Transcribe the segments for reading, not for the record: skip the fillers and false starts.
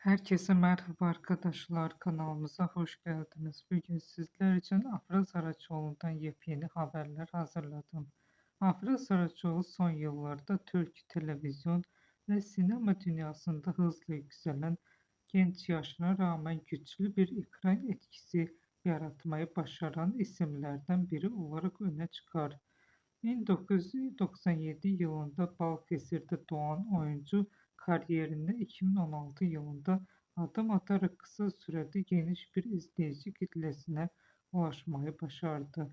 Herkese merhaba arkadaşlar, kanalımıza hoş geldiniz. Bugün sizler için Afra Saraçoğlu'ndan yepyeni haberler hazırladım. Afra Saraçoğlu son yıllarda Türk televizyon ve sinema dünyasında hızla yükselen, genç yaşına rağmen güçlü bir ekran etkisi yaratmayı başaran isimlerden biri olarak öne çıkar. 1997 yılında Balıkesir'de doğan oyuncu kariyerine 2016 yılında adım atarak kısa sürede geniş bir izleyici kitlesine ulaşmayı başardı.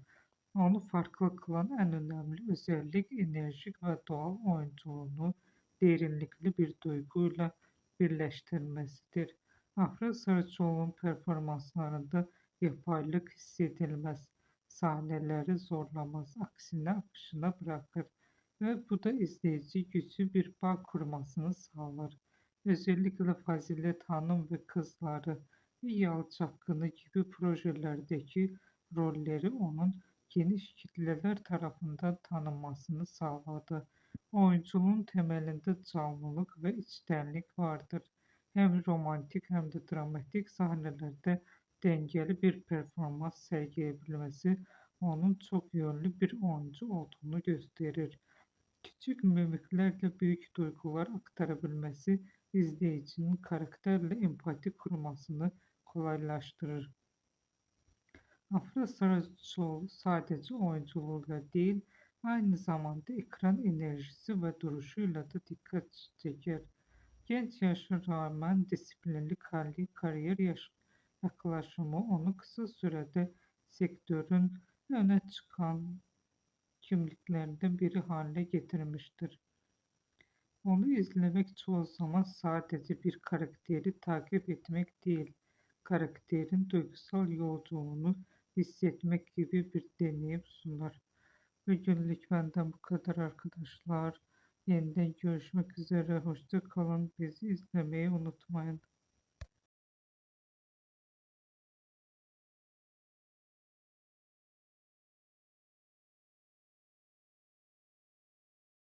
Onu farklı kılan en önemli özellik enerjik ve doğal oyunculuğunu derinlikli bir duyguyla birleştirmesidir. Afra Saraçoğlu'nun performanslarında yapaylık hissedilmez, sahneleri zorlamaz, aksine akışına bırakır ve bu da izleyici güçlü bir bağ kurmasını sağlar. Özellikle Fazilet Hanım ve Kızları ve Yalı Çapkını gibi projelerdeki rolleri onun geniş kitleler tarafından tanınmasını sağladı. Oyunculuğun temelinde canlılık ve içtenlik vardır. Hem romantik hem de dramatik sahnelerde dengeli bir performans sergileyebilmesi onun çok yönlü bir oyuncu olduğunu gösterir. Küçük mimiklerle büyük duygular aktarabilmesi izleyicinin karakterle empati kurmasını kolaylaştırır. Afra Saraçoğlu sadece oyunculuğuyla değil, aynı zamanda ekran enerjisi ve duruşuyla da dikkat çeker. Genç yaşına rağmen disiplinli kariyer yaklaşımı onu kısa sürede sektörün öne çıkan kimliklerinden biri haline getirmiştir. Onu izlemek çoğu zaman sadece bir karakteri takip etmek değil, karakterin duygusal yolculuğunu hissetmek gibi bir deneyim sunar. Bugünlük benden bu kadar arkadaşlar. Yeniden görüşmek üzere. Hoşça kalın. Bizi izlemeyi unutmayın.